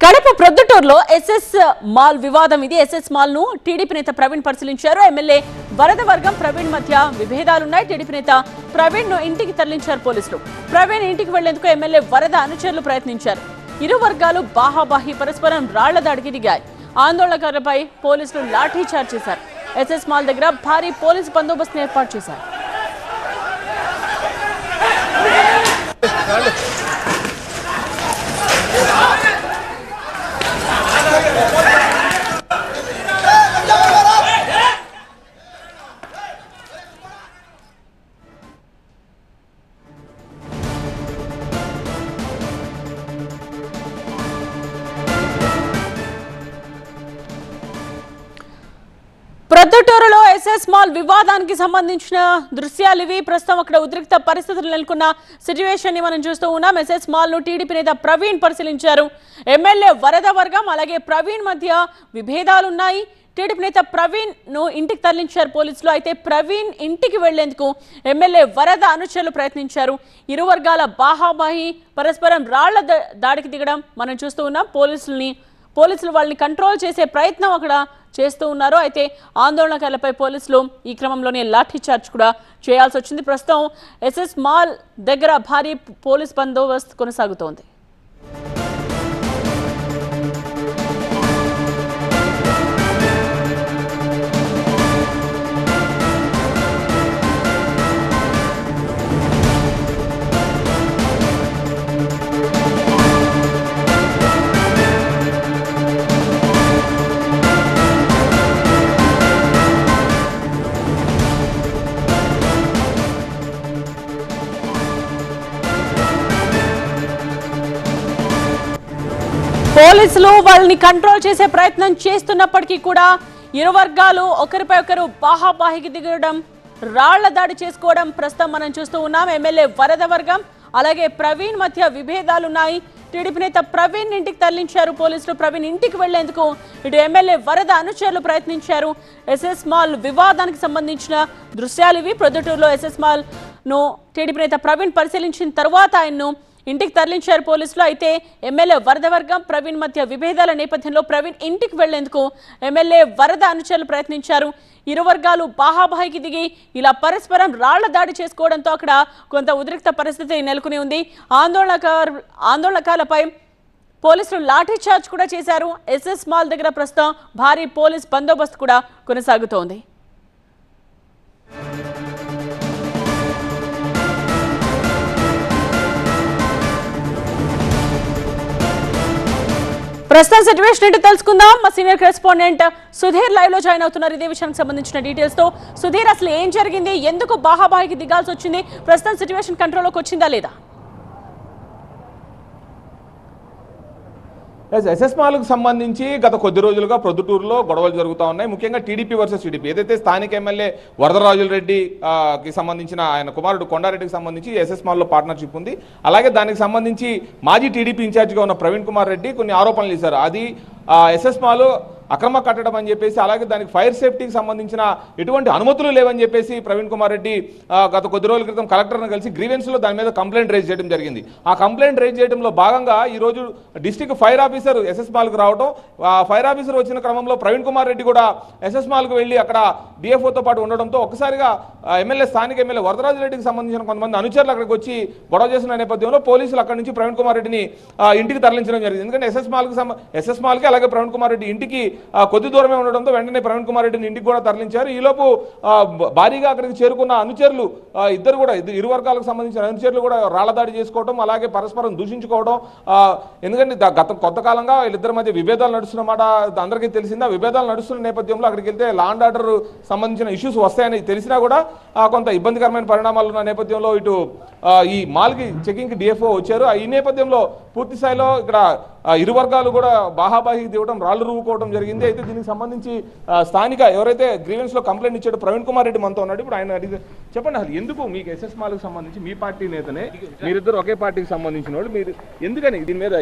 కడప ప్రొద్దుటూరులో SS mall వివాదం ఇది. ఎస్ఎస్ మాల్ ను టీడీపీ నేత ప్రవీణ్ పరిశీలించారు. ఎమ్మెల్యే వరద వర్గం ప్రవీణ్ మధ్య విభేదాలున్నాయి. టీడీపీ నేత ప్రవీణ్ ను ఇంటికి తరలించారు పోలీసులు. ప్రవీణ్ ఇంటికి వెళ్లేందుకు ఎమ్మెల్యే వరద అనుచరులు ప్రయత్నించారు. ఇరు వర్గాలు బాహాబాహి పరస్పరం రాళ్ల దాడికి దిగాయి. ఆందోళనకారులపై పోలీసులు లాఠీ చార్జ్ చేశారు. ఎస్ఎస్ మాల్ దగ్గర భారీ పోలీసు బందోబస్తును ఏర్పాటు చేశారు. ప్రొద్దుటూరులో ఎస్ఎస్ మాల్ వివాదానికి సంబంధించిన దృశ్యాలు ఇవి. ప్రస్తుతం అక్కడ ఉద్రిక్త పరిస్థితులు నెలకొన్న సిచ్యువేషన్ ని మనం చూస్తూ ఉన్నాం. ఎస్ఎస్ మాల్ ను టీడీపీ నేత ప్రవీణ్ పరిశీలించారు. ఎమ్మెల్యే వరద వర్గం అలాగే ప్రవీణ్ మధ్య విభేదాలున్నాయి. టీడీపీ నేత ప్రవీణ్ ను ఇంటికి తరలించారు పోలీసులు. అయితే ప్రవీణ్ ఇంటికి వెళ్లేందుకు ఎమ్మెల్యే వరద అనుచరులు ప్రయత్నించారు. ఇరు వర్గాల బాహాబాహి పరస్పరం రాళ్ల దాడికి దిగడం మనం చూస్తూ ఉన్నాం. పోలీసులు వాళ్ళని కంట్రోల్ చేసే ప్రయత్నం అక్కడ చేస్తూ ఉన్నారు. అయితే ఆందోళనకారులపై పోలీసులు ఈ క్రమంలోనే లాఠీ చార్జ్ కూడా చేయాల్సి వచ్చింది. ప్రస్తుతం ఎస్ఎస్ మాల్ దగ్గర భారీ పోలీస్ బందోబస్తు కొనసాగుతోంది. పోలీసులు వాళ్ళని కంట్రోల్ చేసే ప్రయత్నం చేస్తున్నప్పటికీ కూడా ఇరు వర్గాలు ఒకరిపై ఒకరు బాహాబాహికి దిగడం, రాళ్ల దాడి చేసుకోవడం ప్రస్తుతం మనం చూస్తూ ఉన్నాం. ఎమ్మెల్యే వరద వర్గం అలాగే ప్రవీణ్ మధ్య విభేదాలున్నాయి. టీడీపీ నేత ప్రవీణ్ ఇంటికి తరలించారు పోలీసులు. ప్రవీణ్ ఇంటికి వెళ్లేందుకు ఇటు ఎమ్మెల్యే వరద అనుచరులు ప్రయత్నించారు. ఎస్ఎస్ మాల్ వివాదానికి సంబంధించిన దృశ్యాలు ఇవి. ప్రొద్దుటూరులో ఎస్ఎస్ మాల్ ను టీడీపీ నేత ప్రవీణ్ పరిశీలించిన తర్వాత ఆయన్ను ఇంటికి తరలించారు పోలీసులు. అయితే ఎమ్మెల్యే వరద వర్గం ప్రవీణ్ మధ్య విభేదాల నేపథ్యంలో ప్రవీణ్ ఇంటికి వెళ్లేందుకు ఎమ్మెల్యే వరద అనుచరులు ప్రయత్నించారు. ఇరు వర్గాలు బాహాబాహికి దిగి ఇలా పరస్పరం రాళ్ల దాడి చేసుకోవడంతో అక్కడ కొంత ఉద్రిక్త పరిస్థితి నెలకొని ఉంది. ఆందోళనకారులపై పోలీసులు లాఠీ చార్జ్ కూడా చేశారు. ఎస్ఎస్ మాల్ దగ్గర ప్రస్తుతం భారీ పోలీస్ బందోబస్తు కూడా కొనసాగుతోంది. ప్రస్తుతం సిచ్యువేషన్ ఏంటో తెలుసుకుందాం. మా సీనియర్ కరెస్పాండెంట్ సుధీర్ లైవ్ లో జాయిన్ అవుతున్నారు ఇదే విషయానికి సంబంధించిన డీటెయిల్స్ తో. సుధీర్, అసలు ఏం జరిగింది, ఎందుకు బాహాబాహికి దిగాల్సి వచ్చింది, ప్రస్తుతం సిచ్యువేషన్ కంట్రోల్లోకి వచ్చిందా లేదా? ఎస్ఎస్ మాల్కు సంబంధించి గత కొద్ది రోజులుగా ప్రొద్దుటూరులో గొడవలు జరుగుతూ ఉన్నాయి. ముఖ్యంగా టీడీపీ వర్సెస్ టీడీపీ. ఏదైతే స్థానిక ఎమ్మెల్యే వరదరాజులరెడ్డికి సంబంధించిన ఆయన కుమారుడు కొండారెడ్డికి సంబంధించి ఎస్ఎస్ మాల్లో పార్ట్నర్షిప్ ఉంది. అలాగే దానికి సంబంధించి మాజీ టీడీపీ ఇన్ఛార్జిగా ఉన్న ప్రవీణ్ కుమార్ రెడ్డి కొన్ని ఆరోపణలు చేశారు. అది ఎస్ఎస్ మాల్ అక్రమ కట్టడం అని చెప్పేసి, అలాగే దానికి ఫైర్ సేఫ్టీకి సంబంధించిన ఎటువంటి అనుమతులు లేవని చెప్పేసి ప్రవీణ్ కుమార్ రెడ్డి గత కొద్ది రోజుల క్రితం కలెక్టర్ను కలిసి గ్రీవెన్స్లో దాని మీద కంప్లైంట్ రైజ్ చేయడం జరిగింది. ఆ కంప్లైంట్ రైజ్ చేయడంలో భాగంగా ఈరోజు డిస్ట్రిక్ట్ ఫైర్ ఆఫీసర్ ఎస్ఎస్ మాల్కు రావడం, ఫైర్ ఆఫీసర్ వచ్చిన క్రమంలో ప్రవీణ్ కుమార్ రెడ్డి కూడా ఎస్ఎస్ మాల్కు వెళ్ళి అక్కడ డిఎఫ్ఓతో పాటు ఉండడంతో ఒక్కసారిగా స్థానిక ఎమ్మెల్యే వరదరాజు రెడ్డికి సంబంధించిన కొంతమంది అనుచరులు అక్కడికి వచ్చి గొడవ చేసిన నేపథ్యంలో పోలీసులు అక్కడి నుంచి ప్రవీణ్ కుమార్ రెడ్డిని ఇంటికి తరలించడం జరిగింది. ఎందుకంటే ఎస్ఎస్ మాల్కి అలాగే ప్రవీణ్ కుమార్ రెడ్డి ఇంటికి కొద్ది దూరమే ఉండడంతో వెంటనే ప్రవీణ్ కుమార్ రెడ్డిని ఇంటికి కూడా తరలించారు. ఈలోపు భారీగా అక్కడికి చేరుకున్న అనుచరులు ఇద్దరు కూడా ఇరు వర్గాలకు సంబంధించిన అనుచరులు కూడా రాళ్లదాడి చేసుకోవడం, అలాగే పరస్పరం దూషించుకోవడం. ఎందుకంటే కొత్త కాలంగా వీళ్ళిద్దరి మధ్య విభేదాలు నడుస్తున్నమాట అందరికీ తెలిసిందా. విభేదాలు నడుస్తున్న నేపథ్యంలో అక్కడికి వెళ్తే లా అండ్ ఆర్డర్ సంబంధించిన ఇష్యూస్ వస్తాయని తెలిసినా కూడా కొంత ఇబ్బందికరమైన పరిణామాలు ఉన్న నేపథ్యంలో ఇటు ఈ మాల్కి చెకింగ్కి డిఎఫ్ఓ వచ్చారు. ఈ నేపథ్యంలో పూర్తి స్థాయిలో ఇక్కడ ఇరు వర్గాలు కూడా బాహాబాహి దిగడం, రాళ్లు రువ్వుకోవడం జరిగింది. అయితే దీనికి సంబంధించి స్థానిక ఎవరైతే గ్రీవెన్స్ లో కంప్లైంట్ ఇచ్చాడో ప్రవీణ్ కుమార్ రెడ్డి మనతో ఉన్నాడు. ఇప్పుడు ఆయన అడిగి చెప్పండి, అసలు ఎందుకు మీకు ఎస్ఎస్ మాల్కి సంబంధించి మీ పార్టీ నేతనే, మీరిద్దరు ఒకే పార్టీకి సంబంధించిన వాళ్ళు, మీరు ఎందుకని దీని మీద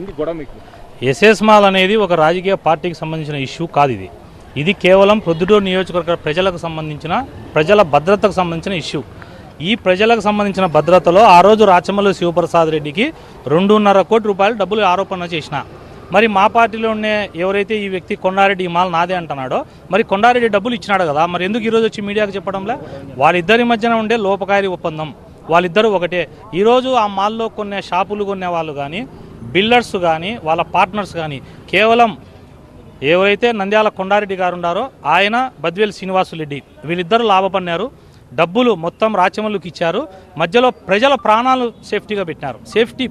ఎందుకు గొడవ మీకు? ఎస్ఎస్ మాల్ అనేది ఒక రాజకీయ పార్టీకి సంబంధించిన ఇష్యూ కాదు. ఇది కేవలం ప్రొద్దుటూరు నియోజకవర్గ ప్రజలకు సంబంధించిన, ప్రజల భద్రతకు సంబంధించిన ఇష్యూ. ఈ ప్రజలకు సంబంధించిన భద్రతలో ఆ రోజు రాచమల్లు శివప్రసాద్ రెడ్డికి 2.5 కోట్ల రూపాయలు డబ్బులు ఆరోపణ చేసిన మరి మా పార్టీలోనే ఎవరైతే ఈ వ్యక్తి కొండారెడ్డి ఈ మాల్ నాదే అంటున్నాడో మరి కొండారెడ్డి డబ్బులు ఇచ్చినాడు కదా, మరి ఎందుకు ఈరోజు వచ్చి మీడియాకు చెప్పడంలే? వాళ్ళిద్దరి మధ్యన ఉండే లోపకారి ఒప్పందం, వాళ్ళిద్దరూ ఒకటే. ఈరోజు ఆ మాల్లో కొనే షాపులు కొనే వాళ్ళు కానీ, బిల్డర్స్ కానీ, వాళ్ళ పార్ట్నర్స్ కానీ కేవలం ఎవరైతే నంద్యాల కొండారెడ్డి గారు ఉన్నారో ఆయన, బద్వేలు శ్రీనివాసులరెడ్డి, వీళ్ళిద్దరూ లాభపడినారు. డబ్బులు మొత్తం రాచమల్లుకి ఇచ్చారు. మధ్యలో ప్రజల ప్రాణాలు సేఫ్టీగా పెట్టినారు.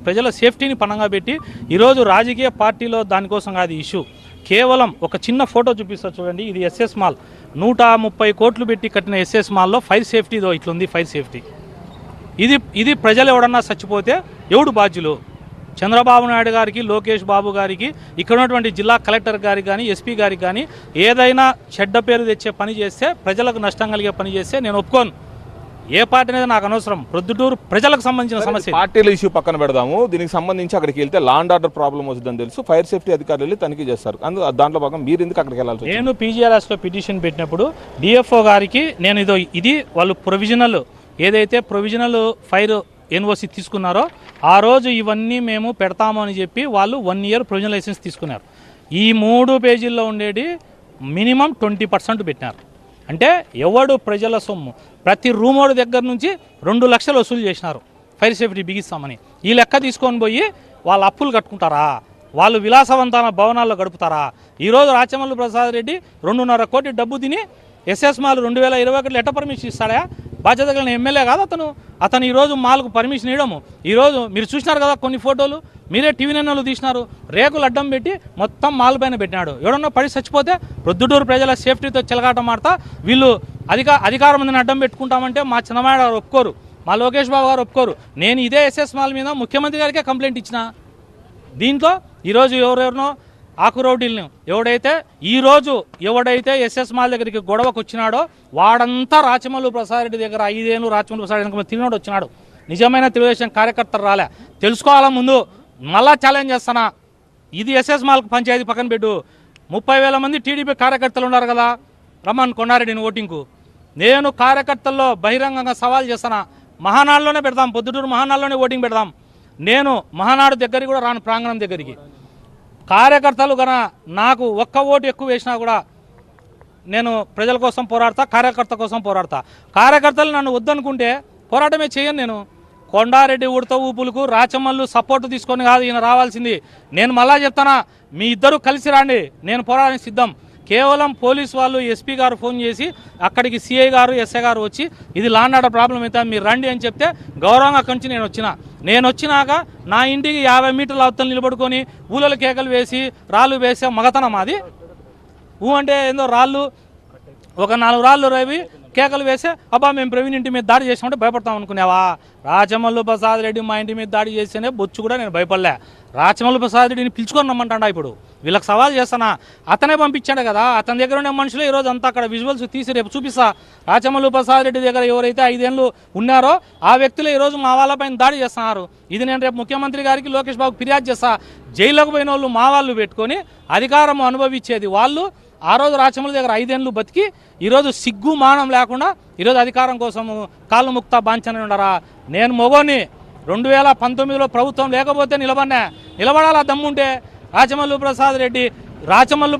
ప్రజల సేఫ్టీని పణంగా పెట్టి ఈరోజు రాజకీయ పార్టీలో దానికోసం కాదు ఇష్యూ. కేవలం ఒక చిన్న ఫోటో చూపిస్తా చూడండి. ఇది ఎస్ఎస్ మాల్, 130 కోట్లు పెట్టి కట్టిన ఎస్ఎస్ మాల్లో ఫైర్ సేఫ్టీదో ఇట్లుంది. ఫైర్ సేఫ్టీ ఇది ప్రజలు ఎవడన్నా చచ్చిపోతే ఎవడు బాధ్యులు? చంద్రబాబు నాయుడు గారికి, లోకేష్ బాబు గారికి, ఇక్కడ ఉన్నటువంటి జిల్లా కలెక్టర్ గారికి కానీ, ఎస్పీ గారికి కానీ ఏదైనా చెడ్డ పేరు తెచ్చే పని చేస్తే, ప్రజలకు నష్టం కలిగే పని చేస్తే నేను ఒప్పుకోను. ఏ పార్టీ అనేది నాకు అనవసరం. ప్రొద్దుటూరు ప్రజలకు సంబంధించిన సమస్య. పార్టీల ఇష్యూ పక్కన పెడదాము. దీనికి సంబంధించి అక్కడికి వెళ్తే లా అండ్ ఆర్డర్ ప్రాబ్లం వస్తుందని తెలుసు. ఫైర్ సేఫ్టీ అధికారులు వెళ్ళి తనిఖీ చేస్తారు. దాంట్లో భాగం మీరు ఎందుకు అక్కడికి వెళ్ళాల్సి? నేను పీజీఆర్ఎస్లో పిటిషన్ పెట్టినప్పుడు డిఎఫ్ఓ గారికి నేను ఇది వాళ్ళు ప్రొవిజనల్ ఏదైతే ప్రొవిజనల్ ఫైర్ ఎన్ఓసి తీసుకున్నారో ఆ రోజు ఇవన్నీ మేము పెడతాము అని చెప్పి వాళ్ళు 1 ఇయర్ ప్రొవిజనల్ లైసెన్స్ తీసుకున్నారు. ఈ 3 పేజీల్లో ఉండేది మినిమం 20% పెట్టినారు. అంటే ఎవడు ప్రజల సొమ్ము ప్రతి రూమోడు దగ్గర నుంచి 2 లక్షలు వసూలు చేసినారు ఫైర్ సేఫ్టీ బిగిస్తామని. ఈ లెక్క తీసుకొని పోయి వాళ్ళ అప్పులు కట్టుకుంటారా? వాళ్ళు విలాసవంతమైన భవనాల్లో గడుపుతారా? ఈరోజు రాచమల్లు ప్రసాద్ రెడ్డి 2.5 కోటి డబ్బు తిని ఎస్ఎస్ మాల్ 2021 ఎట్ట పర్మిషన్ ఇస్తాడా? బాధ్యత కలిగిన ఎమ్మెల్యే కాదు అతను ఈరోజు మాల్కు పర్మిషన్ ఇవ్వడము. ఈరోజు మీరు చూసినారు కదా కొన్ని ఫోటోలు, మీరే టీవీ నైన్లు తీసినారు. రేకులు అడ్డం పెట్టి మొత్తం మాల్ పైన పెట్టినాడు. ఎవడన్నా పడి చచ్చిపోతే ప్రొద్దుటూరు ప్రజల సేఫ్టీతో చెలగాటం ఆడతా వీళ్ళు అధికారం మందిని అడ్డం పెట్టుకుంటామంటే మా చంద్రబాబు గారు ఒప్పుకోరు, మా లోకేష్ బాబు గారు ఒప్పుకోరు. నేను ఇదే ఎస్ఎస్ మాల్ మీద ముఖ్యమంత్రి గారికే కంప్లైంట్ ఇచ్చిన. దీంట్లో ఈరోజు ఎవరెవరినో ఆకురౌడీలను ఎవడైతే ఎస్ఎస్ మాల్ దగ్గరికి గొడవకు వచ్చినాడో వాడంతా రాచమల్లు ప్రసాద్ రెడ్డి దగ్గర 5 ఏళ్ళు రాచమల్లు ప్రసాద్ రెడ్డి తిరిగినోడు వచ్చినాడు. నిజమైన తెలుగుదేశం కార్యకర్తలు రాలే. తెలుసుకోవాలా ముందు. మళ్ళా ఛాలెంజ్ చేస్తానా, ఇది ఎస్ఎస్ మాల్కి పంచాయతీ పక్కన పెట్టు. 30,000 మంది టీడీపీ కార్యకర్తలు ఉన్నారు కదా, రమ్మన్ కొండారెడ్డిని ఓటింగ్కు. నేను కార్యకర్తల్లో బహిరంగంగా సవాల్ చేస్తానా, మహానాడులోనే పెడదాం, పొద్దుటూరు మహానాడులోనే ఓటింగ్ పెడదాం. నేను మహానాడు దగ్గరికి కూడా రాను, ప్రాంగణం దగ్గరికి. కార్యకర్తలు కన్నా నాకు 1 ఓటు ఎక్కువ వేసినా కూడా నేను ప్రజల కోసం పోరాడతా, కార్యకర్త కోసం పోరాడతా. కార్యకర్తలు నన్ను వద్దనుకుంటే పోరాటమే చేయను. నేను కొండారెడ్డి ఉడత ఊపులకు రాచమల్లు సపోర్టు తీసుకొని కాదు ఈయన రావాల్సింది. నేను మళ్ళా చెప్తానా, మీ ఇద్దరు కలిసి రాండి, నేను పోరాడానికి సిద్ధం. కేవలం పోలీసు వాళ్ళు, ఎస్పీ గారు ఫోన్ చేసి అక్కడికి సిఐ గారు, ఎస్ఐ గారు వచ్చి ఇది లా అండ్ ఆర్డర్ ప్రాబ్లం అయితే మీరు రండి అని చెప్తే గౌరవంగా అక్కడి నుంచి నేను వచ్చినాక నా ఇంటికి 50 మీటర్ల అవతల నిలబడుకొని ఊళ్ళలో కేకలు వేసి రాళ్ళు వేసే మగతనం అది. అంటే ఏందో రాళ్ళు ఒక 4 రాళ్ళు రవి కేకలు వేసే అబ్బా మేము ప్రవీణ్ ఇంటి మీద దాడి చేసామంటే భయపడతాం అనుకునేవా? రాచమల్లు ప్రసాద్ రెడ్డి మా ఇంటి మీద దాడి చేస్తేనే బొచ్చు కూడా నేను భయపడలే. రాచమల్లు ప్రసాద్ రెడ్డిని పిలుచుకొని రమ్మంటాడా? ఇప్పుడు వీళ్ళకి సవాల్ చేస్తానా? అతనే పంపించాడు కదా, అతని దగ్గర ఉండే మనుషులు ఈరోజు అంతా అక్కడ విజువల్స్ తీసి రేపు చూపిస్తా. రాచమల్లు ప్రసాద్ రెడ్డి దగ్గర ఎవరైతే 5 ఏళ్ళు ఉన్నారో ఆ వ్యక్తులు ఈరోజు మా వాళ్ళపైన దాడి చేస్తున్నారు. ఇది నేను రేపు ముఖ్యమంత్రి గారికి, లోకేష్ బాబుకి ఫిర్యాదు చేస్తా. జైల్లోకి పోయిన వాళ్ళు మా వాళ్ళు పెట్టుకొని అధికారం అనుభవించేది వాళ్ళు. ఆ రోజు రాచమల్లు దగ్గర 5 ఏళ్ళు బతికి ఈరోజు సిగ్గు మానం లేకుండా ఈరోజు అధికారం కోసం కాళ్ళు ముక్తా బాంచని ఉండరా? నేను మొగోని 2019లో ప్రభుత్వం లేకపోతే నిలబడాలా దమ్ముంటే. రాచమల్లు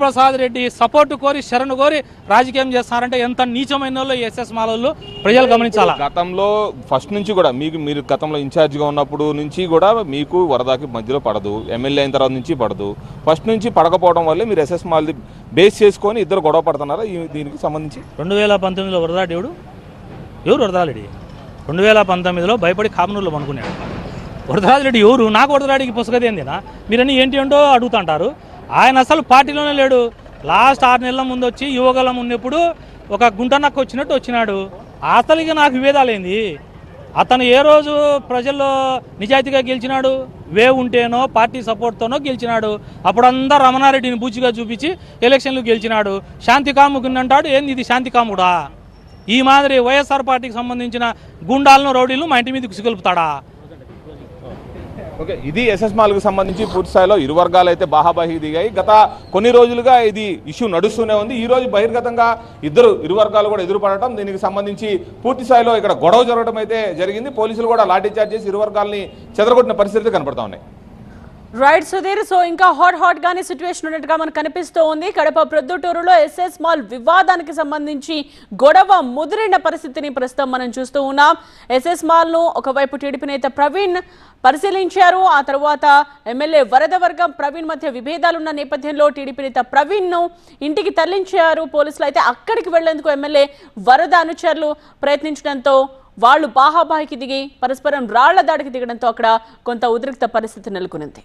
ప్రసాద్ రెడ్డి సపోర్టు కోరి, శరణు కోరి రాజకీయం చేస్తారంటే ఎంత నీచమైన వాళ్ళు ఎస్ఎస్ మాలలు ప్రజలు గమనించాలా. గతంలో ఫస్ట్ నుంచి కూడా మీరు గతంలో ఇన్ఛార్జిగా ఉన్నప్పుడు నుంచి కూడా మీకు వరదకి మధ్యలో పడదు, ఎమ్మెల్యే అయిన తర్వాత నుంచి పడదు. ఫస్ట్ నుంచి పడకపోవడం వల్లే మీరు ఎస్ఎస్ మాల్ది బేస్ చేసుకొని ఇద్దరు గొడవ పడుతున్నారా దీనికి సంబంధించి? 2019లో వరదాడు ఎవరు వరదారెడ్డి 2019లో భయపడి కామనూరులో అనుకున్నాడు. వరదరాజరెడ్డి ఎవరు? నాకు వరదరాడికి పుస్తకది ఏందినా మీరన్నీ ఏంటో అడుగుతుంటారు. ఆయన అసలు పార్టీలోనే లేడు. లాస్ట్ 6 నెలల ముందు వచ్చి యువగలం ఉన్నప్పుడు ఒక గుంటనక్క వచ్చినట్టు వచ్చినాడు. అసలుగా నాకు విభేదాలేంది. అతను ఏ రోజు ప్రజల్లో నిజాయితీగా గెలిచినాడు? Wave ఉంటేనో party సపోర్ట్తోనో గెలిచినాడు. అప్పుడంతా రమణారెడ్డిని బూచిగా చూపించి ఎలక్షన్లు గెలిచినాడు. శాంతి కాముకుందంటాడు. ఏంది ఇది శాంతి కాముడా? ఈ మాదిరి వైఎస్ఆర్ పార్టీకి సంబంధించిన గుండాలను, రౌడీలను మా ఇంటి మీద కుసిగొలుపుతాడా? ఓకే, ఇది ఎస్ఎస్ మాల్కు సంబంధించి పూర్తి స్థాయిలో ఇరు వర్గాలు అయితే బాహాబాహి దిగాయి. గత కొన్ని రోజులుగా ఇది ఇష్యూ నడుస్తూనే ఉంది. ఈ రోజు బహిర్గతంగా ఇరు వర్గాలు కూడా ఎదురుపడటం, దీనికి సంబంధించి పూర్తి స్థాయిలో ఇక్కడ గొడవ జరగడం అయితే జరిగింది. పోలీసులు కూడా లాఠీ చార్జ్ చేసి ఇరు వర్గాలని చెదరగొట్టిన పరిస్థితి కనపడతా ఉన్నాయి. రైట్ సుధీర్, సో ఇంకా హాట్ గానే సిచ్యువేషన్ ఉన్నట్టుగా మనకు కనిపిస్తూ ఉంది. కడప ప్రొద్దుటూరులో ఎస్ఎస్ మాల్ వివాదానికి సంబంధించి గొడవ ముదిరిన పరిస్థితిని ప్రస్తుతం మనం చూస్తూ ఉన్నాం. ఎస్ఎస్ మాల్ ను ఒకవైపు టీడీపీ నేత ప్రవీణ్ పరిశీలించారు. ఆ తర్వాత ఎమ్మెల్యే వరదవర్గం ప్రవీణ్ మధ్య విభేదాలున్న నేపథ్యంలో టీడీపీ నేత ప్రవీణ్ ను ఇంటికి తరలించారు పోలీసులు. అయితే అక్కడికి వెళ్లేందుకు ఎమ్మెల్యే వరద అనుచరులు ప్రయత్నించడంతో వాళ్ళు బాహాబాహికి దిగి పరస్పరం రాళ్ల దాడికి దిగడంతో అక్కడ కొంత ఉద్రిక్త పరిస్థితి నెలకొనింది.